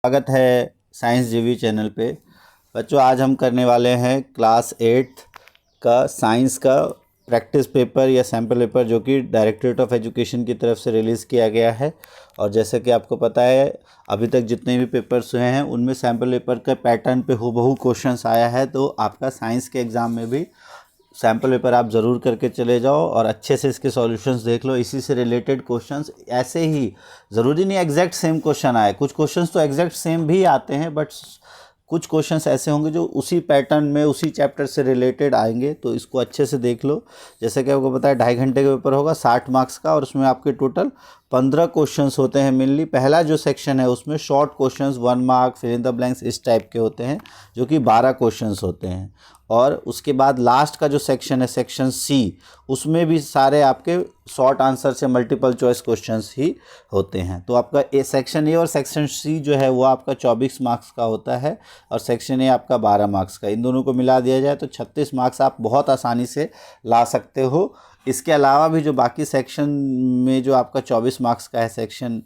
स्वागत है साइंस जीवी चैनल पे। बच्चों, आज हम करने वाले हैं क्लास 8 का साइंस का प्रैक्टिस पेपर या सैम्पल पेपर, जो कि डायरेक्टरेट ऑफ एजुकेशन की तरफ से रिलीज़ किया गया है। और जैसे कि आपको पता है, अभी तक जितने भी पेपर्स हुए हैं उनमें सैम्पल पेपर के पैटर्न पे हूबहू क्वेश्चंस आया है। तो आपका साइंस के एग्ज़ाम में भी सैम्पल पेपर आप ज़रूर करके चले जाओ और अच्छे से इसके सॉल्यूशंस देख लो। इसी से रिलेटेड क्वेश्चंस, ऐसे ही ज़रूरी नहीं एग्जैक्ट सेम क्वेश्चन आए, कुछ क्वेश्चंस तो एग्जैक्ट सेम भी आते हैं, बट कुछ क्वेश्चंस ऐसे होंगे जो उसी पैटर्न में उसी चैप्टर से रिलेटेड आएंगे। तो इसको अच्छे से देख लो। जैसे कि आपको पता है 2.5 घंटे का पेपर होगा 60 मार्क्स का, और उसमें आपके टोटल 15 क्वेश्चंस होते हैं मेनली। पहला जो सेक्शन है उसमें short questions 1 mark, fill in the blanks इस टाइप के होते हैं, जो कि 12 क्वेश्चंस होते हैं। और उसके बाद लास्ट का जो सेक्शन है सेक्शन सी, उसमें भी सारे आपके शॉर्ट आंसर से मल्टीपल चॉइस क्वेश्चंस ही होते हैं। तो आपका सेक्शन ए और सेक्शन सी जो है वो आपका 24 मार्क्स का होता है, और सेक्शन ए आपका 12 मार्क्स का। इन दोनों को मिला दिया जाए तो 36 मार्क्स आप बहुत आसानी से ला सकते हो। इसके अलावा भी जो बाकी सेक्शन में जो आपका 24 मार्क्स का है सेक्शन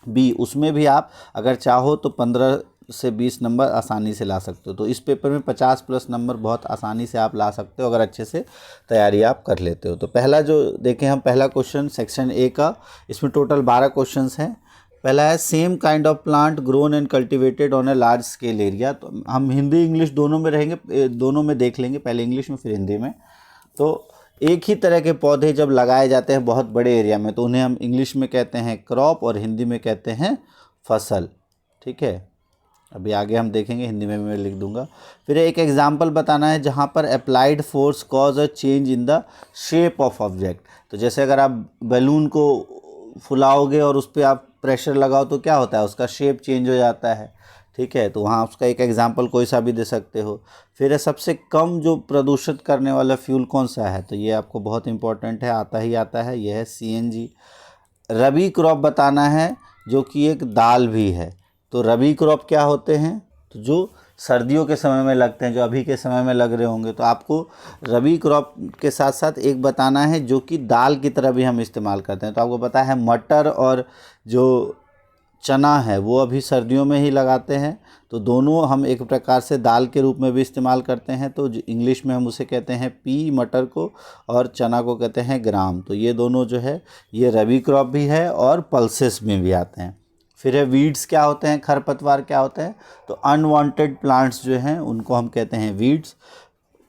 बी, उसमें भी आप अगर चाहो तो 15 से 20 नंबर आसानी से ला सकते हो। तो इस पेपर में 50+ नंबर बहुत आसानी से आप ला सकते हो अगर अच्छे से तैयारी आप कर लेते हो। तो पहला जो देखें हम, पहला क्वेश्चन सेक्शन ए का, इसमें टोटल 12 क्वेश्चंस हैं। पहला है same kind of plant grown and cultivated on a large scale area. तो हम हिंदी इंग्लिश दोनों में रहेंगे, दोनों में देख लेंगे, पहले इंग्लिश में फिर हिंदी में। तो एक ही तरह के पौधे जब लगाए जाते हैं बहुत बड़े एरिया में, तो उन्हें हम इंग्लिश में कहते हैं क्रॉप और हिंदी में कहते हैं फसल। ठीक है, अभी आगे हम देखेंगे, हिंदी में भी मैं लिख दूंगा। फिर एक एग्जाम्पल बताना है जहाँ पर applied force cause a change in the shape of object. तो जैसे अगर आप बैलून को फुलाओगे और उस पर आप प्रेशर लगाओ तो क्या होता है, उसका शेप चेंज हो जाता है। ठीक है, तो वहाँ उसका एक एग्जाम्पल कोई सा भी दे सकते हो। फिर सबसे कम जो प्रदूषित करने वाला फ्यूल कौन सा है, तो ये आपको बहुत इंपॉर्टेंट है, आता ही आता है, यह है CNG। रबी क्रॉप बताना है जो कि एक दाल भी है। तो रबी क्रॉप क्या होते हैं, तो जो सर्दियों के समय में लगते हैं, जो अभी के समय में लग रहे होंगे। तो आपको रबी क्रॉप के साथ साथ एक बताना है जो कि दाल की तरह भी हम इस्तेमाल करते हैं। तो आपको पता है मटर और जो चना है वो अभी सर्दियों में ही लगाते हैं, तो दोनों हम एक प्रकार से दाल के रूप में भी इस्तेमाल करते हैं। तो इंग्लिश में हम उसे कहते हैं पी मटर को, और चना को कहते हैं ग्राम। तो ये दोनों जो है ये रबी क्रॉप भी है और पल्सेस में भी आते हैं। फिर है वीड्स क्या होते हैं, खरपतवार क्या होते हैं, तो अनवांटेड प्लांट्स जो हैं उनको हम कहते हैं वीड्स।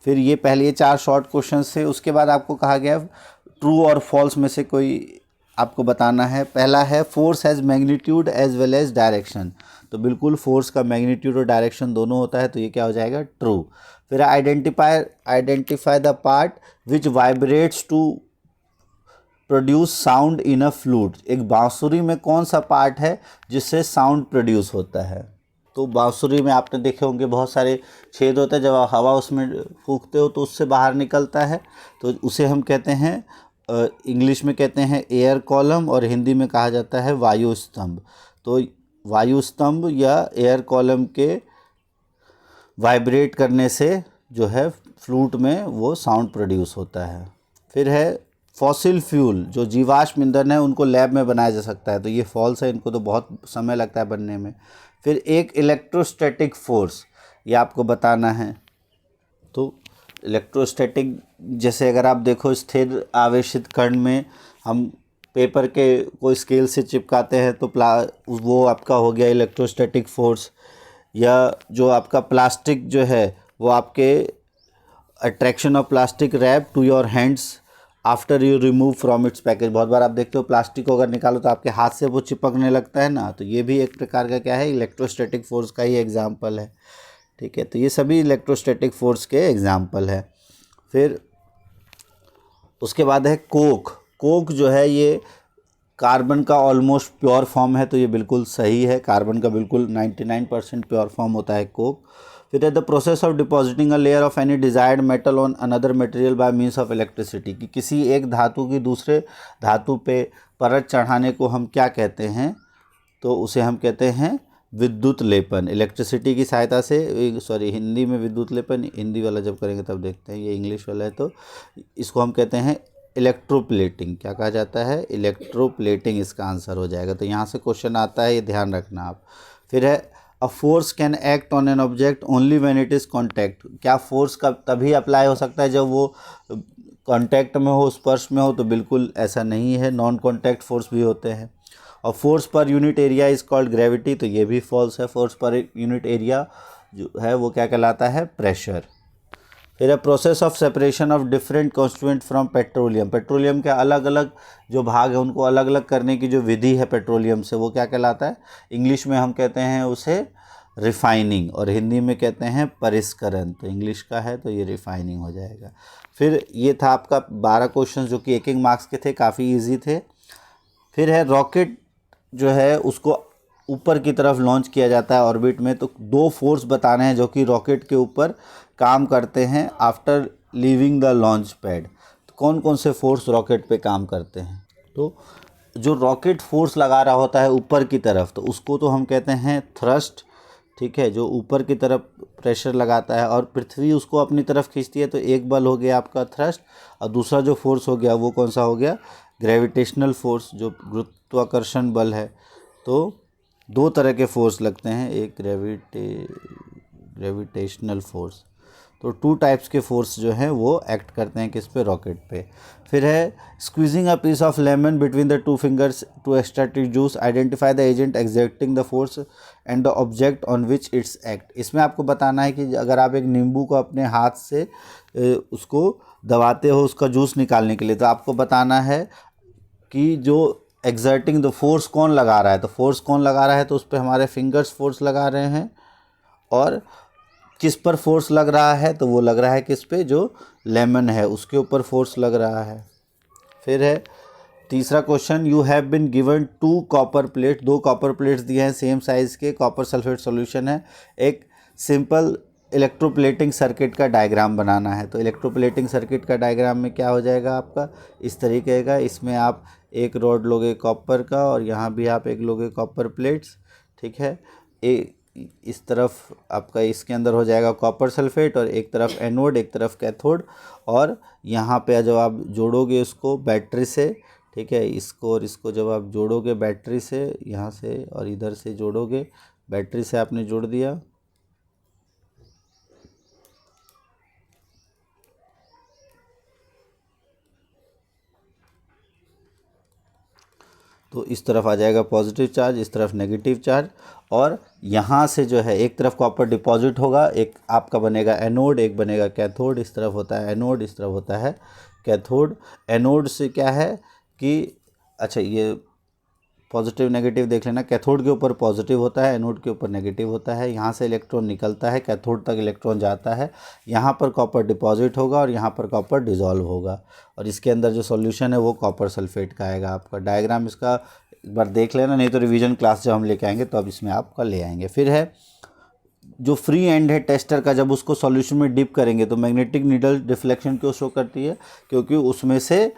फिर ये पहले ये 4 शॉर्ट क्वेश्चन थे। उसके बाद आपको कहा गया ट्रू और फॉल्स में से कोई आपको बताना है। पहला है force has magnitude as well as direction. तो बिल्कुल फोर्स का मैग्नीट्यूड और डायरेक्शन दोनों होता है, तो ये क्या हो जाएगा, ट्रू। फिर identify the part which vibrates to produce sound in a flute. एक बांसुरी में कौन सा पार्ट है जिससे साउंड प्रोड्यूस होता है। तो बांसुरी में आपने देखे होंगे बहुत सारे छेद होते हैं, जब हवा उसमें फूंकते हो तो उससे बाहर निकलता है, तो उसे हम कहते हैं इंग्लिश में कहते हैं एयर कॉलम, और हिंदी में कहा जाता है वायु स्तंभ। तो वायु स्तंभ या एयर कॉलम के वाइब्रेट करने से जो है फ्लूट में वो साउंड प्रोड्यूस होता है। फिर है फॉसिल फ्यूल, जो जीवाश्म ईंधन है उनको लैब में बनाया जा सकता है, तो ये फॉल्स है, इनको तो बहुत समय लगता है बनने में। फिर एक इलेक्ट्रोस्टैटिक फोर्स, ये आपको बताना है। तो इलेक्ट्रोस्टैटिक, जैसे अगर आप देखो स्थिर आवेशित कण में हम पेपर के कोई स्केल से चिपकाते हैं तो वो आपका हो गया इलेक्ट्रोस्टैटिक फोर्स। या जो आपका प्लास्टिक जो है वो आपके attraction of plastic wrap to your hands after you remove from its package. बहुत बार आप देखते हो प्लास्टिक को अगर निकालो तो आपके हाथ से वो चिपकने लगता है ना, तो ये भी एक प्रकार का क्या है, इलेक्ट्रोस्टैटिक फोर्स का ही एग्जाम्पल है। ठीक है, तो ये सभी इलेक्ट्रोस्टैटिक फोर्स के एग्जाम्पल है। फिर उसके बाद है कोक। कोक जो है ये कार्बन का ऑलमोस्ट प्योर फॉर्म है, तो ये बिल्कुल सही है, कार्बन का बिल्कुल 99% प्योर फॉर्म होता है कोक। फिर है the process of depositing a layer of any desired metal on another material by means of electricity. कि किसी एक धातु की दूसरे धातु पे परत चढ़ाने को हम क्या कहते हैं, तो उसे हम कहते हैं विद्युत लेपन। इलेक्ट्रिसिटी की सहायता से, सॉरी हिंदी में विद्युत लेपन, हिंदी वाला जब करेंगे तब देखते हैं, ये इंग्लिश वाला है, तो इसको हम कहते हैं इलेक्ट्रोप्लेटिंग। क्या कहा जाता है, इलेक्ट्रोप्लेटिंग इसका आंसर हो जाएगा। तो यहाँ से क्वेश्चन आता है, ये ध्यान रखना आप। फिर है a force can act on an object only when it is contact. क्या फोर्स का तभी अप्लाई हो सकता है जब वो कांटेक्ट में हो, स्पर्श में हो? तो बिल्कुल ऐसा नहीं है, नॉन कांटेक्ट फोर्स भी होते हैं। और force per unit area is called gravity, तो ये भी फॉल्स है। फोर्स पर यूनिट एरिया जो है वो क्या कहलाता है? प्रेशर। फिर है process of separation of different constituent from petroleum. Petroleum के अलग अलग जो भाग है उनको अलग अलग करने की जो विधि है पेट्रोलियम से, वो क्या कहलाता है? इंग्लिश में हम कहते हैं उसे रिफाइनिंग, और हिंदी में कहते हैं परिष्करण। तो इंग्लिश का है तो ये रिफाइनिंग हो जाएगा। फिर ये था आपका 12 क्वेश्चन जो कि 1 मार्क्स के थे, काफ़ी ईजी थे। फिर है रॉकेट जो है उसको ऊपर की तरफ लॉन्च किया जाता है ऑर्बिट में, तो 2 फोर्स बताने हैं जो कि रॉकेट के ऊपर काम करते हैं after leaving the launch pad. तो कौन कौन से फोर्स रॉकेट पे काम करते हैं? तो जो रॉकेट फोर्स लगा रहा होता है ऊपर की तरफ, तो उसको तो हम कहते हैं थ्रस्ट, ठीक है, जो ऊपर की तरफ प्रेशर लगाता है और पृथ्वी उसको अपनी तरफ खींचती है। तो एक बल हो गया आपका थ्रस्ट, और दूसरा जो फोर्स हो गया वो कौन सा हो गया? ग्रेविटेशनल फोर्स, जो गुरुत्वाकर्षण बल है। तो 2 तरह के फोर्स लगते हैं, एक ग्रेविटेशनल फोर्स। तो 2 टाइप्स के फोर्स जो हैं वो एक्ट करते हैं किस पे? रॉकेट पे। फिर है squeezing a piece of lemon between the 2 fingers to extract it juice, identify the agent exerting the force and the object on which its act. इसमें आपको बताना है कि अगर आप एक नींबू को अपने हाथ से उसको दबाते हो उसका जूस निकालने के लिए, तो आपको बताना है कि जो एग्जर्टिंग द फोर्स कौन लगा रहा है। तो फोर्स कौन लगा रहा है? तो उस पर हमारे फिंगर्स फोर्स लगा रहे हैं। और किस पर फोर्स लग रहा है? तो वो लग रहा है किस पे? जो लेमन है उसके ऊपर फोर्स लग रहा है। फिर है तीसरा question, you have been given 2 copper plate, 2 copper plates दिए हैं सेम साइज़ के, कॉपर सल्फेट सॉल्यूशन है। एक सिंपल इलेक्ट्रोप्लेटिंग सर्किट का डायग्राम बनाना है। तो इलेक्ट्रोप्लेटिंग सर्किट का डायग्राम में क्या हो जाएगा आपका? इस तरीके का। इसमें आप एक रॉड लोगे कॉपर का, और यहाँ भी आप एक लोगे कॉपर प्लेट्स, ठीक है। इस तरफ आपका इसके अंदर हो जाएगा कॉपर सल्फेट, और एक तरफ एनोड एक तरफ कैथोड। और यहाँ पे जब आप जोड़ोगे इसको बैटरी से, ठीक है, इसको और इसको जब आप जोड़ोगे बैटरी से, यहाँ से और इधर से जोड़ोगे, बैटरी से आपने जोड़ दिया, तो इस तरफ आ जाएगा पॉजिटिव चार्ज, इस तरफ नेगेटिव चार्ज। और यहाँ से जो है एक तरफ कॉपर डिपॉजिट होगा, एक आपका बनेगा एनोड, एक बनेगा कैथोड। इस तरफ होता है एनोड, इस तरफ होता है कैथोड। एनोड से क्या है कि अच्छा, ये पॉजिटिव नेगेटिव देख लेना, कैथोड के ऊपर पॉजिटिव होता है, एनोड के ऊपर नेगेटिव होता है। यहाँ से इलेक्ट्रॉन निकलता है, कैथोड तक इलेक्ट्रॉन जाता है, यहाँ पर कॉपर डिपॉजिट होगा और यहाँ पर कॉपर डिज़ोल्व होगा। और इसके अंदर जो सॉल्यूशन है वो कॉपर सल्फेट का आएगा। आपका डायग्राम इसका एक बार देख लेना, नहीं तो रिवीजन क्लास जब हम लेके आएंगे तो अब इसमें आपका ले आएंगे। फिर है जो फ्री एंड है टेस्टर का, जब उसको सॉल्यूशन में डिप करेंगे तो मैग्नेटिक नीडल डिफ्लेक्शन क्यों शो करती है? क्योंकि उसमें से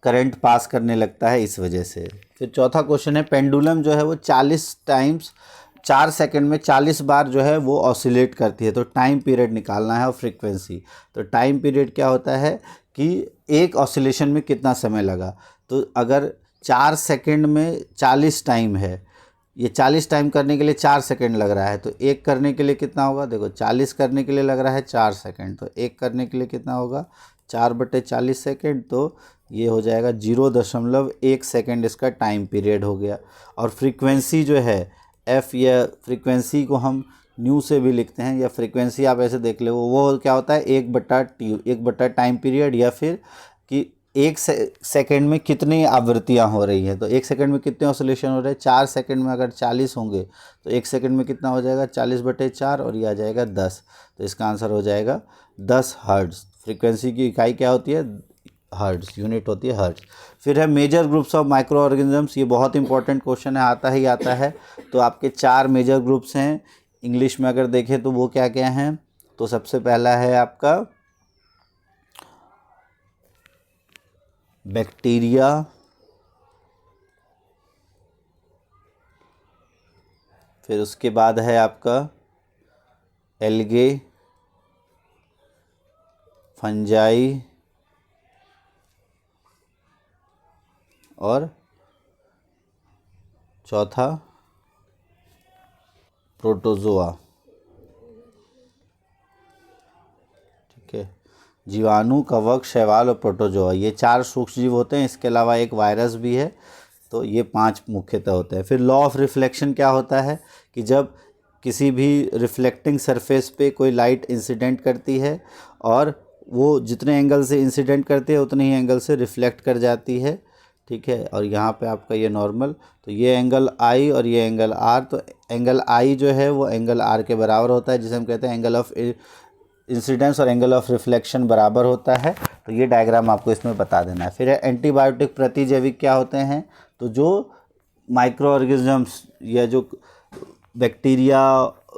करंट पास करने लगता है, इस वजह से। फिर चौथा क्वेश्चन है, पेंडुलम जो है वो 40 टाइम्स 4 सेकंड में 40 बार जो है वो ऑसिलेट करती है। तो टाइम पीरियड निकालना है और फ्रीक्वेंसी। तो टाइम पीरियड क्या होता है कि एक ऑसिलेशन में कितना समय लगा। तो अगर 4 सेकंड में 40 टाइम है, ये 40 टाइम करने के लिए 4 सेकंड लग रहा है, तो एक करने के लिए कितना होगा? देखो 40 करने के लिए लग रहा है 4 सेकंड, तो एक करने के लिए कितना होगा? 4/40 सेकंड। तो ये हो जाएगा 0.1 सेकंड इसका टाइम पीरियड हो गया। और फ्रीक्वेंसी जो है एफ, या फ्रीक्वेंसी को हम न्यू से भी लिखते हैं, या फ्रीक्वेंसी आप ऐसे देख ले, वो क्या होता है 1/T, 1/ टाइम पीरियड, या फिर कि एक सेकंड में कितनी आवृत्तियाँ हो रही हैं। तो एक सेकंड में कितने ऑसिलेशन हो रहे हैं? 4 सेकंड में अगर 40 होंगे तो एक सेकंड में कितना हो जाएगा? 40/4, और ये आ जाएगा 10। तो इसका आंसर हो जाएगा 10 हर्ट्ज़। फ्रीक्वेंसी की इकाई क्या होती है? हर्ट्ज़, यूनिट होती है हर्ट्ज़। फिर है major groups of micro organisms, ये बहुत इंपॉर्टेंट क्वेश्चन है, आता ही आता है। तो आपके 4 मेजर ग्रुप्स हैं इंग्लिश में अगर देखें तो वो क्या क्या हैं? तो सबसे पहला है आपका बैक्टीरिया, फिर उसके बाद है आपका एल्गे, फंजाई, और चौथा प्रोटोजोआ, ठीक है। जीवाणु, कवक, शैवाल और प्रोटोजोआ, ये 4 सूक्ष्म जीव होते हैं। इसके अलावा एक वायरस भी है। तो ये 5 मुख्यतः होते हैं। फिर लॉ ऑफ रिफ्लेक्शन क्या होता है कि जब किसी भी रिफ्लेक्टिंग सरफेस पे कोई लाइट इंसिडेंट करती है और वो जितने एंगल से इंसिडेंट करती है उतने ही एंगल से रिफ्लेक्ट कर जाती है, ठीक है। और यहाँ पे आपका ये नॉर्मल, तो ये एंगल आई और ये एंगल आर, तो एंगल आई जो है वो एंगल आर के बराबर होता है, जिसे हम कहते हैं एंगल ऑफ इंसिडेंस और एंगल ऑफ रिफ्लेक्शन बराबर होता है। तो ये डायग्राम आपको इसमें बता देना है। फिर एंटीबायोटिक प्रतिजैविक क्या होते हैं, तो जो माइक्रो ऑर्गेनिजम्स या जो बैक्टीरिया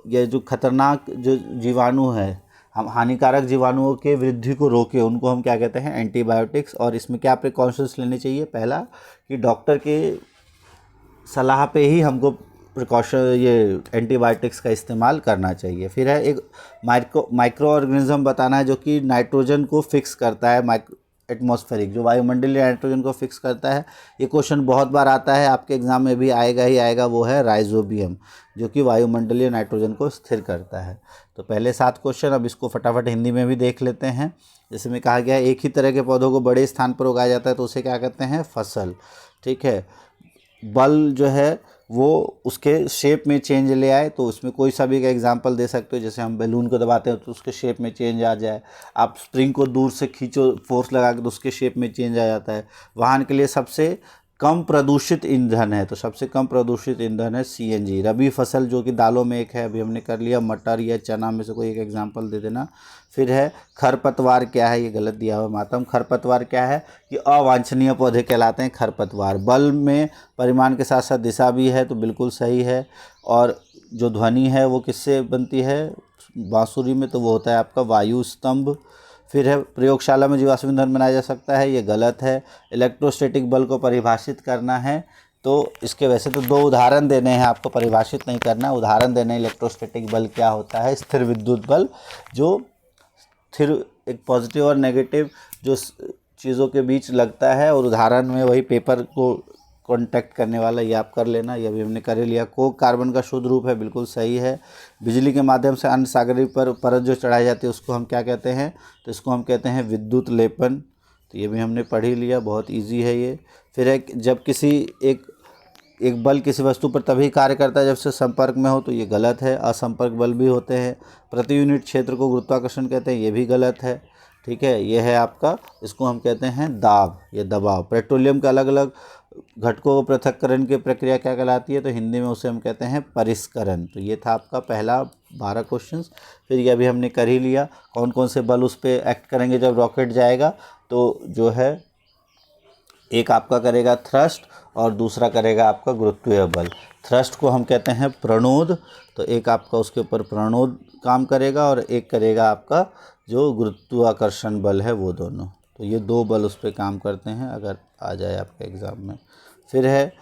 या जो खतरनाक जो जीवाणु है, हम हानिकारक जीवाणुओं के वृद्धि को रोके, उनको हम क्या कहते हैं, एंटीबायोटिक्स। और इसमें क्या प्रिकॉशंस लेने चाहिए, पहला कि डॉक्टर के सलाह पे ही हमको प्रिकॉशन ये एंटीबायोटिक्स का इस्तेमाल करना चाहिए। फिर है एक माइक्रो ऑर्गेनिज्म बताना है जो कि नाइट्रोजन को फिक्स करता है, एटमॉस्फेरिक जो वायुमंडलीय नाइट्रोजन को फिक्स करता है। ये क्वेश्चन बहुत बार आता है, आपके एग्जाम में भी आएगा ही आएगा, वो है राइजोबियम, जो कि वायुमंडलीय नाइट्रोजन को स्थिर करता है। तो पहले 7 क्वेश्चन, अब इसको फटाफट हिंदी में भी देख लेते हैं। जैसे में कहा गया है, एक ही तरह के पौधों को बड़े स्थान पर उगाया जाता है तो उसे क्या कहते हैं, फसल, ठीक है। बल जो है वो उसके शेप में चेंज ले आए, तो उसमें कोई सा भी का एग्जांपल दे सकते हो। जैसे हम बैलून को दबाते हैं तो उसके शेप में चेंज आ जाए, आप स्प्रिंग को दूर से खींचो फोर्स लगा के तो उसके शेप में चेंज आ जाता है। वाहन के लिए सबसे कम प्रदूषित ईंधन है, तो सबसे कम प्रदूषित ईंधन है सीएनजी। रबी फसल जो कि दालों में एक है, अभी हमने कर लिया, मटर या चना में से कोई एक एग्जांपल दे देना। फिर है खरपतवार क्या है, ये गलत दिया हुआ मातम। खरपतवार क्या है कि अवांछनीय पौधे कहलाते हैं खरपतवार। बल में परिमाण के साथ साथ दिशा भी है, तो बिल्कुल सही है। और जो ध्वनि है वो किससे बनती है, बांसुरी में, तो वो होता है आपका वायु स्तंभ। फिर है प्रयोगशाला में जीवाश्म ईंधन बनाया जा सकता है, ये गलत है। इलेक्ट्रोस्टैटिक बल को परिभाषित करना है, तो इसके वैसे तो 2 उदाहरण देने हैं, आपको परिभाषित नहीं करना, उदाहरण देने हैं। इलेक्ट्रोस्टैटिक बल क्या होता है, स्थिर विद्युत बल, जो स्थिर एक पॉजिटिव और नेगेटिव जो चीज़ों के बीच लगता है, और उदाहरण में वही पेपर को कांटेक्ट करने वाला, ये आप कर लेना, ये भी हमने कर लिया। कोक कार्बन का शुद्ध रूप है, बिल्कुल सही है। बिजली के माध्यम से अन्य सागरीय परत जो चढ़ाई जाती है उसको हम क्या कहते हैं, तो इसको हम कहते हैं विद्युत लेपन, तो ये भी हमने पढ़ ही लिया, बहुत इजी है ये। फिर एक जब किसी एक बल किसी वस्तु पर तभी कार्य करता है जब से संपर्क में हो, तो ये गलत है। असंपर्क बल भी होते हैं। प्रति यूनिट क्षेत्र को गुरुत्वाकर्षण कहते हैं, ये भी गलत है, ठीक है। ये है आपका, इसको हम कहते हैं दाब या दबाव। पेट्रोलियम के अलग अलग घटकों को पृथक्करण की प्रक्रिया क्या कहलाती है, तो हिंदी में उसे हम कहते हैं परिष्करण। तो ये था आपका पहला 12 क्वेश्चंस। फिर ये अभी हमने कर ही लिया, कौन कौन से बल उस पर एक्ट करेंगे जब रॉकेट जाएगा, तो जो है एक आपका करेगा थ्रस्ट और दूसरा करेगा आपका गुरुत्वीय बल। थ्रस्ट को हम कहते हैं प्रणोद, तो एक आपका उसके ऊपर प्रणोद काम करेगा और एक करेगा आपका जो गुरुत्वाकर्षण बल है वो दोनों। तो ये 2 बल उस पर काम करते हैं, अगर आ जाए आपके एग्ज़ाम में। फिर है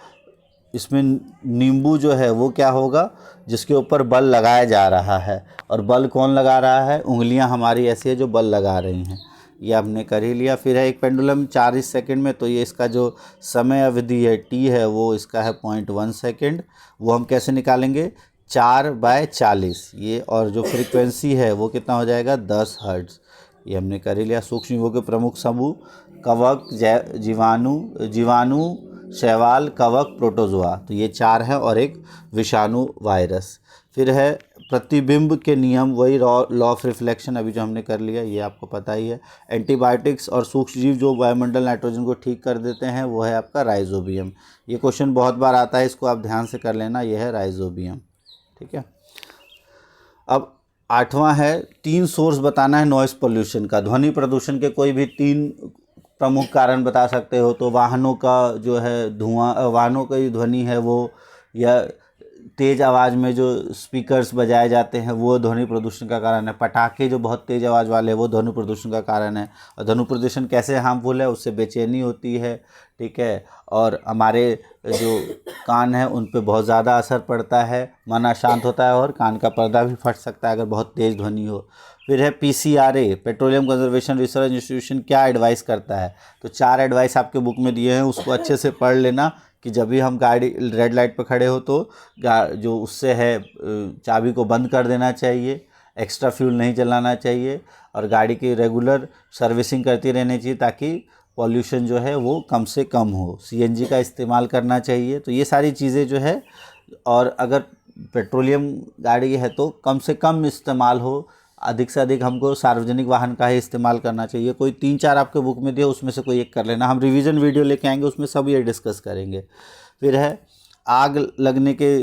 इसमें नींबू जो है वो क्या होगा, जिसके ऊपर बल लगाया जा रहा है, और बल कौन लगा रहा है, उंगलियां हमारी ऐसी है जो बल लगा रही हैं, ये हमने कर ही लिया। फिर है एक पेंडुलम 40 सेकंड में, तो ये इसका जो समय अवधि है टी है वो इसका है 0.1 सेकंड। वो हम कैसे निकालेंगे, 4/40 ये, और जो फ्रीक्वेंसी है वो कितना हो जाएगा, 10 हर्ट्ज़, ये हमने कर ही लिया। सूक्ष्म जीवों के प्रमुख समूह, कवक, जीवाणु, शैवाल, कवक, प्रोटोजोआ, तो ये 4 हैं, और एक विषाणु वायरस। फिर है प्रतिबिंब के नियम, वही लॉ ऑफ रिफ्लेक्शन अभी जो हमने कर लिया, ये आपको पता ही है। एंटीबायोटिक्स और सूक्ष्म जीव जो वायुमंडल नाइट्रोजन को ठीक कर देते हैं वो है आपका राइजोबियम। ये क्वेश्चन बहुत बार आता है, इसको आप ध्यान से कर लेना, ये है राइजोबियम, ठीक है। अब 8वां है 3 सोर्स बताना है नॉइस पोल्यूशन का। ध्वनि प्रदूषण के कोई भी 3 प्रमुख कारण बता सकते हो, तो वाहनों का जो है धुआं, वाहनों की ध्वनि है वो, या तेज़ आवाज़ में जो स्पीकर्स बजाए जाते हैं वो ध्वनि प्रदूषण का कारण है। पटाखे जो बहुत तेज़ आवाज़ वाले हैं वो ध्वनि प्रदूषण का कारण है। और ध्वनि प्रदूषण कैसे हार्मफुल है, उससे बेचैनी होती है, ठीक है, और हमारे जो कान हैं उन पे बहुत ज़्यादा असर पड़ता है, मन अशांत होता है और कान का पर्दा भी फट सकता है अगर बहुत तेज़ ध्वनि हो। फिर है PCRA, petroleum conservation research institution, क्या एडवाइस करता है, तो 4 एडवाइस आपके बुक में दिए हैं, उसको अच्छे से पढ़ लेना, कि जब भी हम गाड़ी रेड लाइट पर खड़े हो तो जो उससे है चाबी को बंद कर देना चाहिए, एक्स्ट्रा फ्यूल नहीं चलाना चाहिए और गाड़ी की रेगुलर सर्विसिंग करती रहनी चाहिए ताकि पॉल्यूशन जो है वो कम से कम हो। सीएनजी का इस्तेमाल करना चाहिए। तो ये सारी चीज़ें जो है, और अगर पेट्रोलियम गाड़ी है तो कम से कम इस्तेमाल हो, अधिक से अधिक हमको सार्वजनिक वाहन का ही इस्तेमाल करना चाहिए। कोई 3-4 आपके बुक में दिए उसमें से कोई एक कर लेना, हम रिवीजन वीडियो लेके आएंगे उसमें सब ये डिस्कस करेंगे। फिर है आग लगने के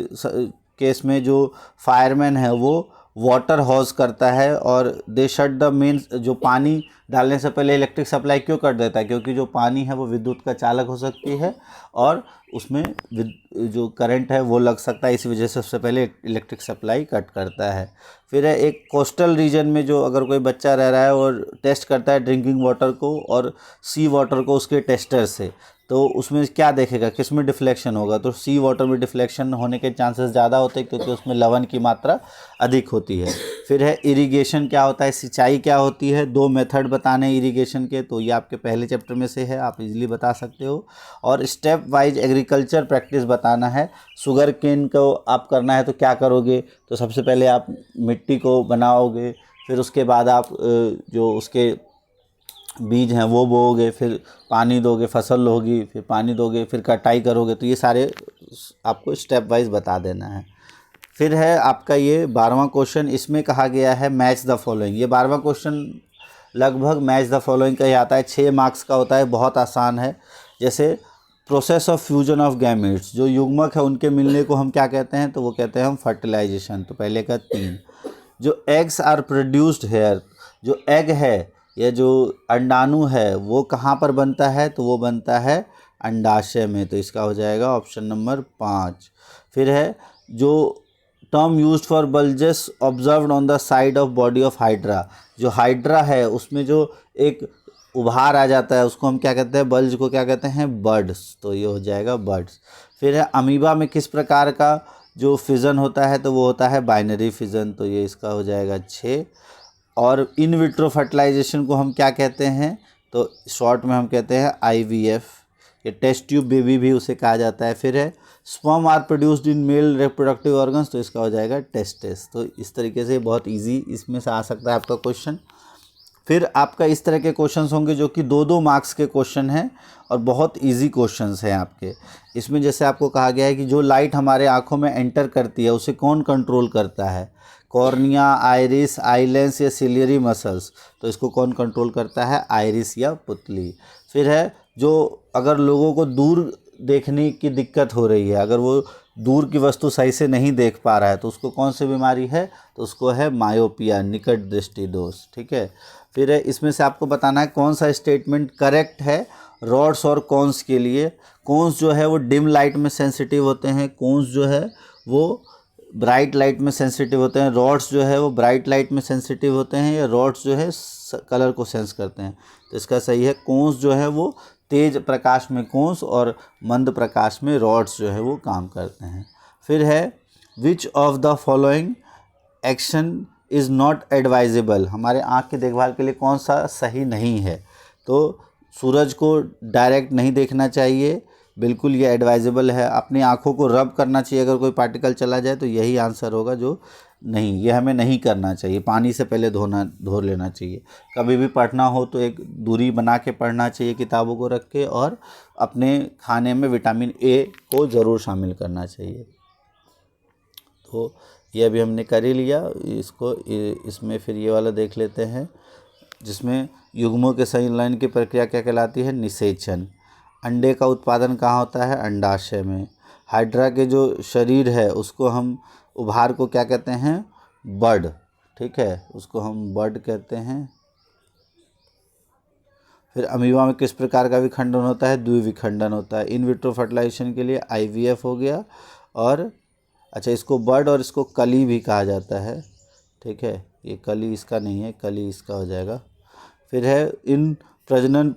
केस में जो फायरमैन है वो वाटर हॉज करता है और दे शट द मेन, जो पानी डालने से पहले इलेक्ट्रिक सप्लाई क्यों कर देता है, क्योंकि जो पानी है वो विद्युत का चालक हो सकती है और उसमें जो करंट है वो लग सकता है, इस वजह से सबसे पहले इलेक्ट्रिक सप्लाई कट करता है। फिर है एक कोस्टल रीजन में जो अगर कोई बच्चा रह रहा है और टेस्ट करता है ड्रिंकिंग वाटर को और सी वाटर को उसके टेस्टर से, तो उसमें क्या देखेगा, किस में डिफ्लेक्शन होगा, तो सी वाटर में डिफ्लेक्शन होने के चांसेस ज़्यादा होते हैं क्योंकि उसमें लवण की मात्रा अधिक होती है। फिर है इरिगेशन क्या होता है, सिंचाई क्या होती है। 2 मेथड बताने इरिगेशन के, तो ये आपके पहले चैप्टर में से है, आप इजीली बता सकते हो। और स्टेप वाइज एग्रीकल्चर प्रैक्टिस बताना है। शुगर केन को आप करना है तो क्या करोगे, तो सबसे पहले आप मिट्टी को बनाओगे, फिर उसके बाद आप जो उसके बीज हैं वो बोओगे, फिर पानी दोगे, फसल होगी, फिर पानी दोगे, फिर कटाई करोगे। तो ये सारे आपको स्टेप वाइज बता देना है। फिर है आपका ये 12वां क्वेश्चन, इसमें कहा गया है मैच द फॉलोइंग। ये 12वां क्वेश्चन लगभग मैच द फॉलोइंग का ही आता है, 6 मार्क्स का होता है, बहुत आसान है। जैसे process of fusion of gametes, जो युग्मक है उनके मिलने को हम क्या कहते हैं, तो वो कहते हैं हम फर्टिलाइजेशन। तो पहले का 3। जो एग्स आर प्रोड्यूस्ड हेयर, जो एग है या जो अंडाणु है वो कहाँ पर बनता है, तो वो बनता है अंडाशय में। तो इसका हो जाएगा ऑप्शन नंबर 5। फिर है जो term used for bulges observed on the side of body of hydra, जो हाइड्रा है उसमें जो एक उभार आ जाता है उसको हम क्या कहते हैं, बल्ज को क्या कहते हैं, बर्ड्स। तो ये हो जाएगा बर्ड्स। फिर है अमीबा में किस प्रकार का जो फिजन होता है, तो वो होता है बाइनरी फिजन। तो ये इसका हो जाएगा 6। और इन विट्रो फर्टिलाइजेशन को हम क्या कहते हैं, तो शॉर्ट में हम कहते हैं आईवीएफ, ये टेस्ट ट्यूब बेबी भी उसे कहा जाता है। फिर है sperm are produced in male reproductive organs, तो इसका हो जाएगा टेस्टिस। तो इस तरीके से बहुत इजी इसमें से आ सकता है आपका क्वेश्चन। फिर आपका इस तरह के क्वेश्चंस होंगे जो कि 2-2 मार्क्स के क्वेश्चन हैं और बहुत इजी क्वेश्चंस हैं आपके। इसमें जैसे आपको कहा गया है कि जो लाइट हमारे आँखों में एंटर करती है उसे कौन कंट्रोल करता है, कॉर्निया, आइरिस, आईलेंस या सिलियरी मसल्स। तो इसको कौन कंट्रोल करता है, आइरिस या पुतली। फिर है जो अगर लोगों को दूर देखने की दिक्कत हो रही है, अगर वो दूर की वस्तु सही से नहीं देख पा रहा है तो उसको कौन सी बीमारी है, तो उसको है मायोपिया, निकट दृष्टि दोष। ठीक है। फिर है इसमें से आपको बताना है कौन सा स्टेटमेंट करेक्ट है रॉड्स और कोन्स के लिए। कोन्स जो है वो डिम लाइट में सेंसिटिव होते हैं, कोन्स जो है वो ब्राइट लाइट में सेंसिटिव होते हैं, रॉड्स जो है वो ब्राइट लाइट में सेंसिटिव होते हैं, या रॉड्स जो है कलर को सेंस करते हैं। तो इसका सही है कोन्स जो है वो तेज प्रकाश में कोन्स और मंद प्रकाश में रॉड्स जो है वो काम करते हैं। फिर है which of the following action is not advisable, हमारे आँख की देखभाल के लिए कौन सा सही नहीं है, तो सूरज को डायरेक्ट नहीं देखना चाहिए, बिल्कुल ये एडवाइजेबल है। अपनी आँखों को रब करना चाहिए अगर कोई पार्टिकल चला जाए, तो यही आंसर होगा जो नहीं, ये हमें नहीं करना चाहिए। पानी से पहले धो लेना चाहिए। कभी भी पढ़ना हो तो एक दूरी बना के पढ़ना चाहिए किताबों को रख के, और अपने खाने में विटामिन ए को ज़रूर शामिल करना चाहिए। तो ये अभी हमने कर ही लिया इसको। इसमें फिर ये वाला देख लेते हैं जिसमें युग्मों के संलयन की प्रक्रिया क्या कहलाती है, निषेचन। अंडे का उत्पादन कहाँ होता है, अंडाशय में। हाइड्रा के जो शरीर है उसको हम उभार को क्या कहते हैं, बड। ठीक है, उसको हम बड कहते हैं। फिर अमीबा में किस प्रकार का विखंडन होता है, द्विविखंडन होता है। इन विट्रो फर्टिलाइजेशन के लिए आईवीएफ हो गया। और अच्छा, इसको बड और इसको कली भी कहा जाता है। ठीक है, ये कली इसका नहीं है, कली इसका हो जाएगा। फिर है इन प्रजनन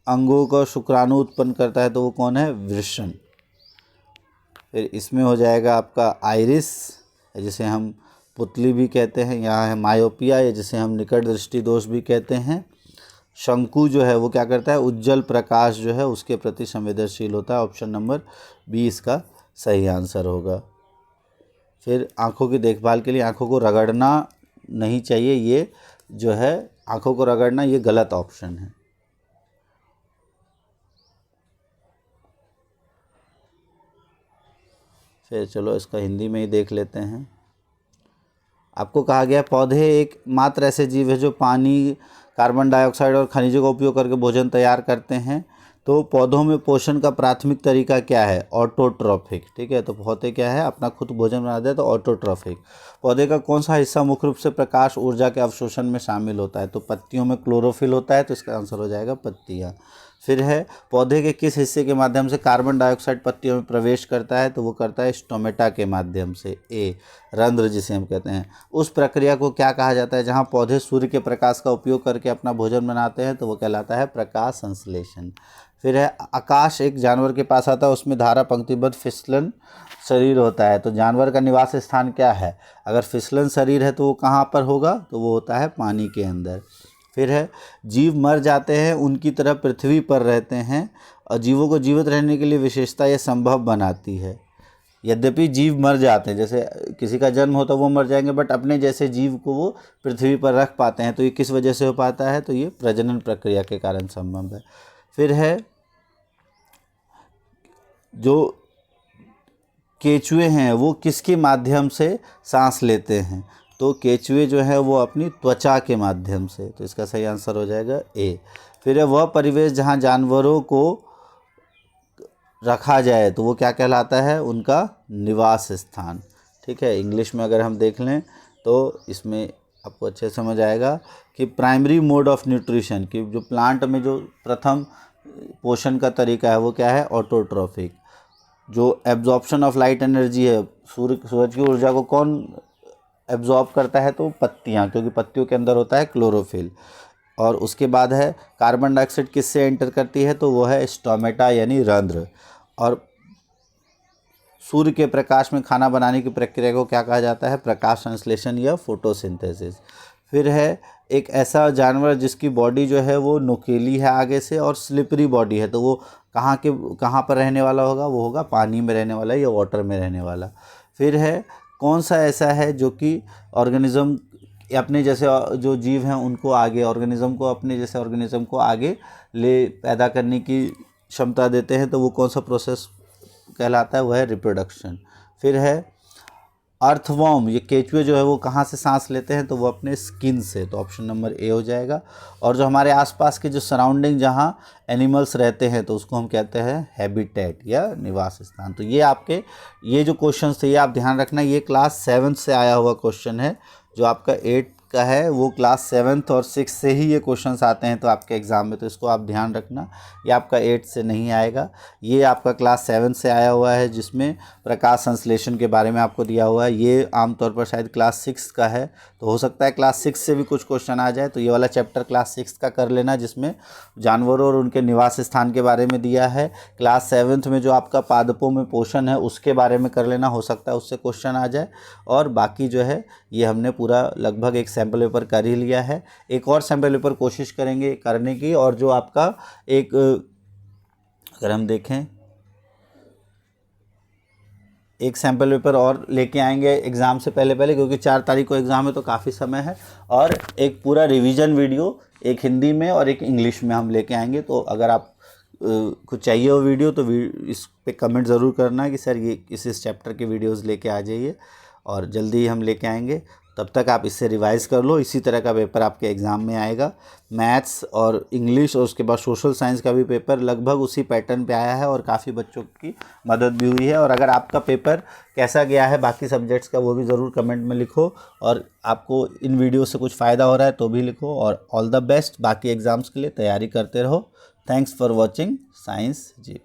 अंगों का शुक्राणु उत्पन्न करता है, तो वो कौन है, वृषण। फिर इसमें हो जाएगा आपका आइरिस, जिसे हम पुतली भी कहते हैं। यहाँ है मायोपिया, या जिसे हम निकट दृष्टि दोष भी कहते हैं। शंकु जो है वो क्या करता है, उज्जवल प्रकाश जो है उसके प्रति संवेदनशील होता है। ऑप्शन नंबर बी इसका सही आंसर होगा। फिर आँखों की देखभाल के लिए आँखों को रगड़ना नहीं चाहिए, ये जो है आँखों को रगड़ना ये गलत ऑप्शन है। फिर चलो इसका हिंदी में ही देख लेते हैं। आपको कहा गया पौधे एकमात्र ऐसे जीव है जो पानी, कार्बन डाइऑक्साइड और खनिजों का उपयोग करके भोजन तैयार करते हैं। तो पौधों में पोषण का प्राथमिक तरीका क्या है, ऑटोट्रॉफिक। ठीक है, तो पौधे क्या है अपना खुद भोजन बनाते हैं, तो ऑटोट्रॉफिक। पौधे का कौन सा हिस्सा मुख्य रूप से प्रकाश ऊर्जा के अवशोषण में शामिल होता है, तो पत्तियों में क्लोरोफिल होता है, तो इसका आंसर हो जाएगा पत्तियाँ। फिर है पौधे के किस हिस्से के माध्यम से कार्बन डाइऑक्साइड पत्तियों में प्रवेश करता है, तो वो करता है स्टोमेटा के माध्यम से, ए रंध्र जिसे हम कहते हैं। उस प्रक्रिया को क्या कहा जाता है जहाँ पौधे सूर्य के प्रकाश का उपयोग करके अपना भोजन बनाते हैं, तो वो कहलाता है प्रकाश संश्लेषण। फिर है आकाश एक जानवर के पास आता है, उसमें धारा पंक्तिबद्ध फिसलन शरीर होता है, तो जानवर का निवास स्थान क्या है, अगर फिसलन शरीर है तो वो कहाँ पर होगा, तो वो होता है पानी के अंदर। फिर है जीव मर जाते हैं उनकी तरह पृथ्वी पर रहते हैं, और जीवों को जीवित रहने के लिए विशेषता यह संभव बनाती है। यद्यपि जीव मर जाते हैं, जैसे किसी का जन्म होता है वो मर जाएंगे, बट अपने जैसे जीव को वो पृथ्वी पर रख पाते हैं, तो ये किस वजह से हो पाता है, तो ये प्रजनन प्रक्रिया के कारण संभव है। फिर है जो केचुए हैं वो किसके माध्यम से सांस लेते हैं, तो केचुए जो है वो अपनी त्वचा के माध्यम से, तो इसका सही आंसर हो जाएगा ए। फिर है वह परिवेश जहाँ जानवरों को रखा जाए, तो वो क्या कहलाता है, उनका निवास स्थान। ठीक है, इंग्लिश में अगर हम देख लें तो इसमें आपको अच्छे समझ आएगा कि प्राइमरी मोड ऑफ न्यूट्रिशन, कि जो प्लांट में जो प्रथम पोषण का तरीका है वो क्या है, ऑटोट्रॉफिक। जो एब्जॉर्प्शन ऑफ लाइट एनर्जी है, सूरज की ऊर्जा को कौन एब्जॉर्ब करता है, तो पत्तियाँ, क्योंकि पत्तियों के अंदर होता है क्लोरोफिल। और उसके बाद है कार्बन डाइऑक्साइड किससे एंटर करती है, तो वो है स्टोमेटा यानी रंध्र। और सूर्य के प्रकाश में खाना बनाने की प्रक्रिया को क्या कहा जाता है, प्रकाश संश्लेषण या फोटोसिंथेसिस। फिर है एक ऐसा जानवर जिसकी बॉडी जो है वो नुकीली है आगे से और स्लिपरी बॉडी है, तो वो कहाँ पर रहने वाला होगा, वो होगा पानी में रहने वाला या वाटर में रहने वाला। फिर है कौन सा ऐसा है जो कि ऑर्गेनिज्म अपने जैसे जो जीव हैं उनको आगे, ऑर्गेनिज्म को अपने जैसे ऑर्गेनिज्म को आगे ले पैदा करने की क्षमता देते हैं, तो वो कौन सा प्रोसेस कहलाता है, वह है रिप्रोडक्शन। फिर है अर्थवॉर्म, ये केचुए जो है वो कहाँ से सांस लेते हैं, तो वो अपने स्किन से, तो ऑप्शन नंबर ए हो जाएगा। और जो हमारे आसपास के जो सराउंडिंग जहाँ एनिमल्स रहते हैं, तो उसको हम कहते हैं हैबिटेट या निवास स्थान। तो ये आपके ये जो क्वेश्चन थे ये आप ध्यान रखना, ये क्लास 7 से आया हुआ क्वेश्चन है। जो आपका 8 का है वो क्लास 7 और 6 से ही ये क्वेश्चंस आते हैं तो आपके एग्ज़ाम में, तो इसको आप ध्यान रखना। ये आपका 8 से नहीं आएगा, ये आपका क्लास 7 से आया हुआ है, जिसमें प्रकाश संश्लेषण के बारे में आपको दिया हुआ है। ये आमतौर पर शायद क्लास 6 का है, तो हो सकता है क्लास 6 से भी कुछ क्वेश्चन आ जाए। तो ये वाला चैप्टर क्लास 6 का कर लेना, जिसमें जानवरों और उनके निवास स्थान के बारे में दिया है। क्लास 7 में जो आपका पादपों में पोषण है उसके बारे में कर लेना, हो सकता है उससे क्वेश्चन आ जाए। और बाकी जो है ये हमने पूरा लगभग एक सैम्पल पेपर कर ही लिया है। एक और सैम्पल पेपर कोशिश करेंगे करने की, और जो आपका एक अगर हम देखें एक सैम्पल पेपर और लेके आएंगे एग्ज़ाम से पहले क्योंकि 4 तारीख को एग्ज़ाम है तो काफ़ी समय है। और एक पूरा रिवीजन वीडियो, एक हिंदी में और एक इंग्लिश में हम लेके आएंगे। तो अगर आप कुछ चाहिए हो वीडियो तो इस पे कमेंट ज़रूर करना कि सर ये इस चैप्टर के वीडियोस लेके आ जाइए, और जल्दी ही हम लेके आएंगे। तब तक आप इससे रिवाइज़ कर लो, इसी तरह का पेपर आपके एग्ज़ाम में आएगा। मैथ्स और इंग्लिश और उसके बाद सोशल साइंस का भी पेपर लगभग उसी पैटर्न पे आया है और काफ़ी बच्चों की मदद भी हुई है। और अगर आपका पेपर कैसा गया है बाकी सब्जेक्ट्स का वो भी ज़रूर कमेंट में लिखो, और आपको इन वीडियो से कुछ फ़ायदा हो रहा है तो भी लिखो। और ऑल द बेस्ट बाकी एग्ज़ाम्स के लिए तैयारी करते रहो। Thanks for watching science ji.